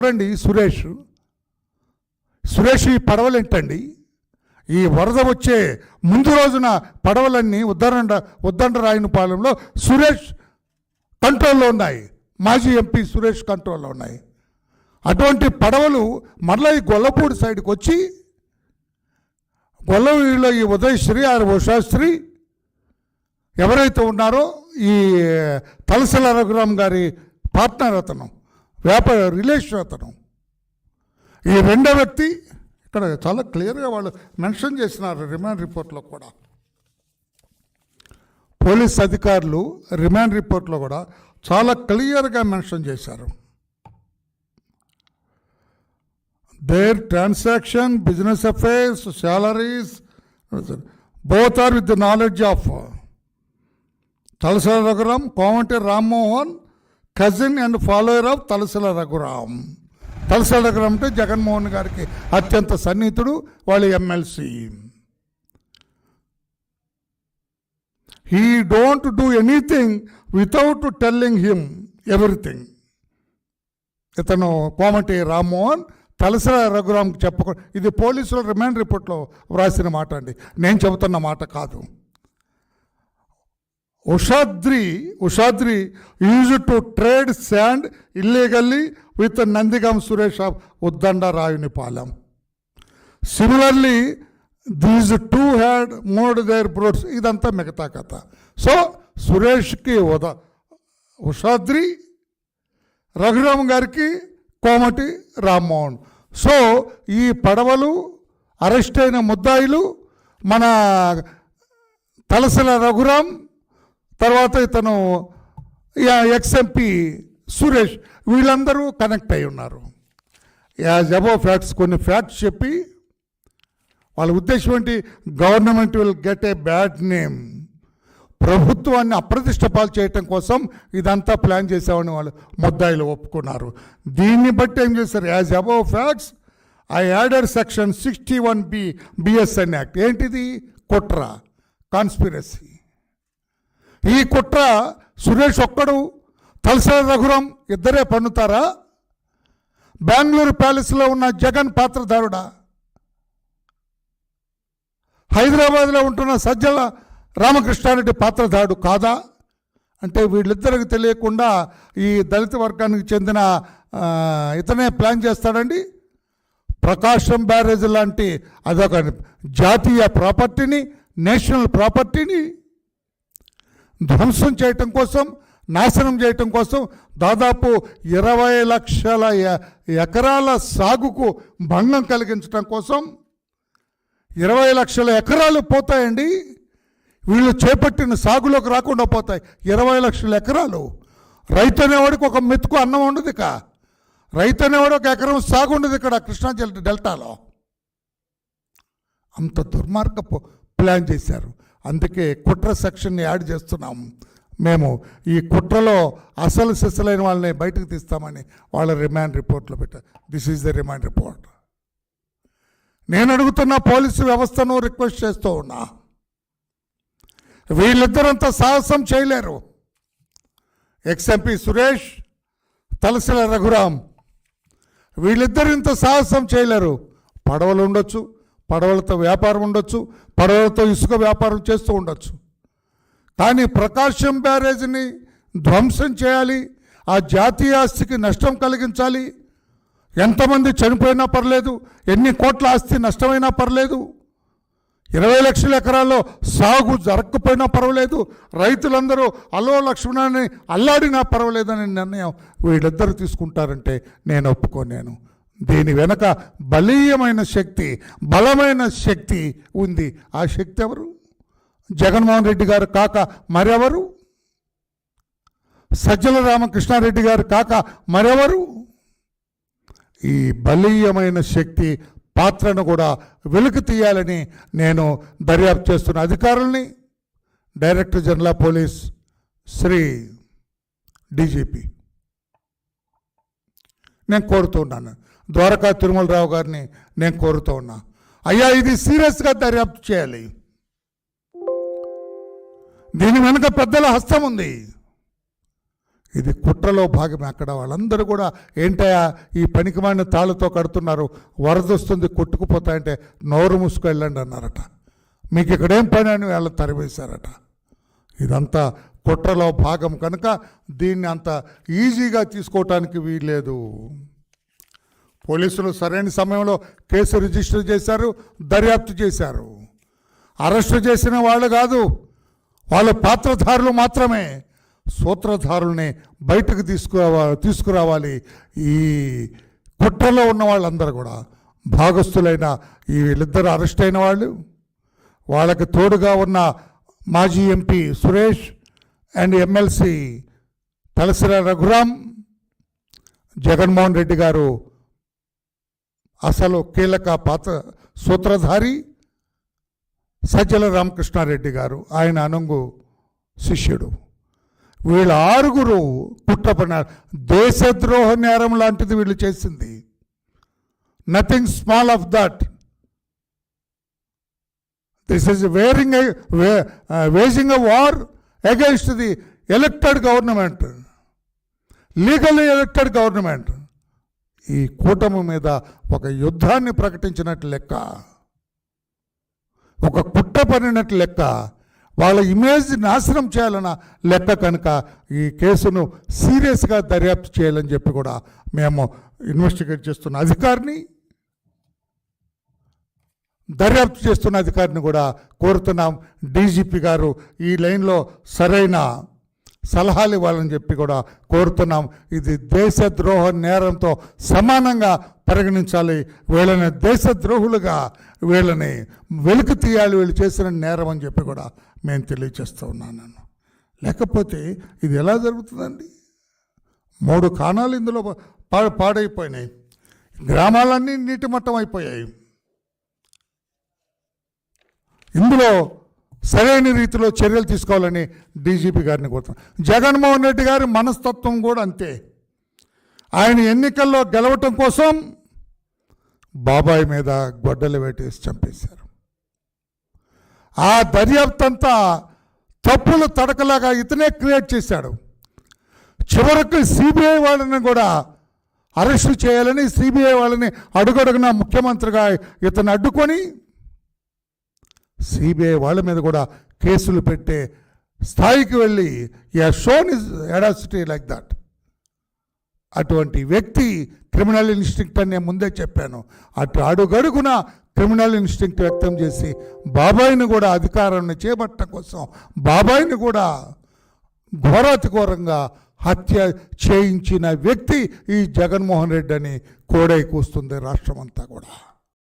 చూడండి సురేష్ ఈ పడవలు ఏంటండి, ఈ వరద వచ్చే ముందు రోజున పడవలన్నీ ఉద్దండరాయునిపాలెంలో సురేష్ కంట్రోల్లో ఉన్నాయి, మాజీ ఎంపీ సురేష్ కంట్రోల్లో ఉన్నాయి. అటువంటి పడవలు మరలా ఈ గొల్లపూడి సైడ్కి వచ్చి గొల్లవీడిలో ఈ ఉదయశ్రీ ఉషాశ్రీ ఎవరైతే ఉన్నారో ఈ తలసల రఘురామ్ గారి పార్ట్నర్, అతను వ్యాపార రిలేషన్, అతను ఈ రెండో వ్యక్తి ఇక్కడ చాలా క్లియర్గా వాళ్ళు మెన్షన్ చేసినారు రిమాండ్ రిపోర్ట్లో కూడా. పోలీస్ అధికారులు రిమాండ్ రిపోర్ట్లో కూడా చాలా క్లియర్గా మెన్షన్ చేశారు. Their transaction, business affairs, salaries, both are with the knowledge of Talasala Raghuram, Comanche Rammohan, cousin and follower of Talasala Raghuram. Talasala Raghuram అంటే జగన్మోహన్ గారికి అత్యంత సన్నిహితుడు, వాళ్ళ MLC. He don't do anything without telling him everything. ఇతను కోమటి రామ్మోహన్ తలసల రఘురామ్కి చెప్పకుండా, ఇది పోలీసుల remand రిపోర్ట్లో వ్రాసిన మాట అండి, నేను చెబుతున్న మాట కాదు. Ushadri used to trade sand illegally with Nandigam Suresh of Uddandarayunipalem. Similarly these two had moved their broads. ఇదంతా మిగతా కథ. సో సురేష్కి ఉషాద్రి, రఘురామ్ గారికి కోమటి రామ్మోహన్. సో ఈ పడవలు, అరెస్ట్ అయిన ముద్దాయిలు మన తలసల రఘురామ్, తర్వాత ఇతను ఎక్స్ఎంపీ సురేష్, వీళ్ళందరూ కనెక్ట్ అయి ఉన్నారు. యాజ్ అబౌవ్ ఫ్యాక్ట్స్, కొన్ని ఫ్యాక్ట్స్ చెప్పి వాళ్ళ ఉద్దేశం ఏంటి, government will get a bad name, ప్రభుత్వాన్ని అప్రతిష్ట పాలు చేయటం కోసం ఇదంతా ప్లాన్ చేసామని వాళ్ళు ముద్దాయిలు ఒప్పుకున్నారు. దీన్ని బట్టి ఏం చేశారు, as above facts I added section 61B BSN act. ఏంటిది? కుట్ర, కాన్స్పిరసీ. ఈ కుట్ర సురేష్ ఒక్కడు, తలసల రఘురామ్ ఇద్దరే పన్నుతారా? బెంగళూరు ప్యాలెస్లో ఉన్న జగన్ పాత్రధారుడా? హైదరాబాద్లో ఉంటున్న సజ్జల రామకృష్ణారెడ్డి పాత్రధారుడు కాదా? అంటే వీళ్ళిద్దరికి తెలియకుండా ఈ దళిత వర్గానికి చెందిన ఇతనే ప్లాన్ చేస్తాడండి. ప్రకాశం బ్యారేజ్ లాంటి అదొక జాతీయ ప్రాపర్టీని, నేషనల్ ప్రాపర్టీని ధ్వంసం చేయటం కోసం, నాశనం చేయటం కోసం దాదాపు 20 లక్షల ఎకరాల సాగుకు భంగం కలిగించడం కోసం 20 లక్షల ఎకరాలు పోతాయండి. వీళ్ళు చేపట్టిన సాగులోకి రాకుండా పోతాయి 20 లక్షల ఎకరాలు. రైతు అనేవాడికి ఒక మెతుకు అన్నం ఉండదు, ఇక రైతు అనేవాడు ఒక ఎకరం సాగు ఉండదు ఇక్కడ కృష్ణా డెల్టాలో. అంత దుర్మార్గపు ప్లాన్ చేశారు. అందుకే కుట్ర సెక్షన్ని యాడ్ చేస్తున్నాం మేము. ఈ కుట్రలో అసలు సిసలైన వాళ్ళని బయటకు తీస్తామని వాళ్ళ రిమాండ్ రిపోర్ట్లో పెట్టారు. This is the remand report. నేను అడుగుతున్న పోలీసు వ్యవస్థను రిక్వెస్ట్ చేస్తూ ఉన్నా, వీళ్ళిద్దరంతా సాహసం చేయలేరు. ఎక్స్ఎంపీ సురేష్, తలసల రఘురామ్, వీళ్ళిద్దరు ఇంత సాహసం చేయలేరు. పడవలు ఉండొచ్చు, పడవలతో వ్యాపారం ఉండొచ్చు, పడవలతో ఇసుక వ్యాపారం చేస్తూ ఉండొచ్చు. కానీ ప్రకాశం బ్యారేజ్ని ధ్వంసం చేయాలి, ఆ జాతీయ ఆస్తికి నష్టం కలిగించాలి. ఎంతమంది చనిపోయినా పర్లేదు, ఎన్ని కోట్ల ఆస్తి నష్టమైనా పర్లేదు, 20 లక్షల ఎకరాల్లో సాగు జరగకపోయినా పర్వాలేదు, రైతులందరూ అలో లక్ష్మణాన్ని అల్లాడినా పర్వాలేదని నిర్ణయం వీళ్ళిద్దరు తీసుకుంటారంటే నేను ఒప్పుకోలేను. దీని వెనక బలీయమైన శక్తి, బలమైన శక్తి ఉంది. ఆ శక్తి ఎవరు? జగన్మోహన్ రెడ్డి గారు కాక మరెవరు? సజ్జల రామకృష్ణారెడ్డి గారు కాక మరెవరు? ఈ బలీయమైన శక్తి పాత్రను కూడా వెలికి తీయాలని నేను దర్యాప్తు చేస్తున్న అధికారుల్ని, director general of police Shri DGP నేను కోరుతూ ఉన్నాను. ద్వారకా తిరుమలరావు గారిని నేను కోరుతూ ఉన్నా, అయ్యా ఇది సీరియస్గా దర్యాప్తు చేయాలి. దీని వెనుక పెద్దల హస్తం ఉంది. ఇది కుట్రలో భాగమే. అక్కడ వాళ్ళందరూ కూడా ఏంటయ్యా ఈ పనికిమాలిన తాళ్ళతో కడుతున్నారు, వరద వస్తుంది కొట్టుకుపోతాయంటే నోరు మూసుకు వెళ్ళండి అన్నారట. మీకు ఇక్కడేం పని అని వాళ్ళు తరివేశారట. ఇదంతా కుట్రలో భాగం కనుక దీన్ని అంత ఈజీగా తీసుకోవటానికి వీల్లేదు. పోలీసులు సరైన సమయంలో కేసు రిజిస్టర్ చేశారు, దర్యాప్తు చేశారు. అరెస్టు చేసిన వాళ్ళు కాదు, వాళ్ళు పాత్రధారులు మాత్రమే. సూత్రధారుల్ని బయటకు తీసుకురావాలి. ఈ కుట్రలో ఉన్న వాళ్ళందరూ కూడా భాగస్థులైన ఈ వీళ్ళిద్దరు అరెస్ట్ అయిన వాళ్ళు, వాళ్ళకి తోడుగా ఉన్న మాజీ MP Suresh and MLC Talasila Raghuram, Jaganmohan Reddy గారు అసలు కీలక పాత్ర సూత్రధారి, సజ్జల రామకృష్ణారెడ్డి గారు ఆయన అనుంగు శిష్యుడు. వీళ్ళ 6 కుట్రపడినారు. దేశద్రోహ నేరం లాంటిది వీళ్ళు చేసింది. Nothing small of that. This is waging a war against the elected government, legally elected government. ఈ కూటమి మీద ఒక యుద్ధాన్ని ప్రకటించినట్లు లెక్క, ఒక కుట్ర పడినట్లు లెక్క, వాళ్ళ ఇమేజ్ నాశనం చేయాలన్న లెక్క. కనుక ఈ కేసును సీరియస్గా దర్యాప్తు చేయాలని చెప్పి కూడా మేము ఇన్వెస్టిగేట్ చేస్తున్న అధికారిని, దర్యాప్తు చేస్తున్న అధికారిని కూడా కోరుతున్నాం. డీజీపీ గారు ఈ లైన్లో సరైన సలహాలు ఇవ్వాలని చెప్పి కూడా కోరుతున్నాం. ఇది దేశద్రోహ నేరంతో సమానంగా పరిగణించాలి. వీళ్ళని దేశద్రోహులుగా వీళ్ళని వెలికి తీయాలి, వీళ్ళు చేసిన నేరం అని చెప్పి కూడా మేము తెలియచేస్తూ ఉన్నాను. లేకపోతే ఇది ఎలా జరుగుతుందండి? 3 కాణాలు ఇందులో పాడైపోయినాయి, గ్రామాలన్నీ నీటిమట్టం అయిపోయాయి. ఇందులో సరైన రీతిలో చర్యలు తీసుకోవాలని డీజీపీ గారిని కోరుతున్నాను. జగన్మోహన్ రెడ్డి గారి మనస్తత్వం కూడా అంతే. ఆయన ఎన్నికల్లో గెలవటం కోసం బాబాయ్ మీద గొడ్డలు వేటేసి చంపేశారు. ఆ దర్యాప్తు అంతా తప్పులు తడకలాగా ఇతనే క్రియేట్ చేశాడు. చివరకు సిబిఐ వాళ్ళని కూడా అరెస్టు చేయాలని సిబిఐ వాళ్ళని అడుగడుగున ముఖ్యమంత్రిగా ఇతను అడ్డుకొని సిబిఐ వాళ్ళ మీద కూడా కేసులు పెట్టే స్థాయికి వెళ్ళి shown is audacity like that. అటువంటి వ్యక్తి క్రిమినల్ ఇన్స్టింక్ట్ అని నేను ముందే చెప్పాను. అడుగడుగున క్రిమినల్ ఇన్స్టింక్ట్ వ్యక్తం చేసి బాబాయిని కూడా అధికారాన్ని చేపట్టడం కోసం బాబాయిని కూడా ఘోరాతి ఘోరంగా హత్య చేయించిన వ్యక్తి ఈ జగన్మోహన్ రెడ్డి అని కోడై కూస్తుంది రాష్ట్రం అంతా కూడా.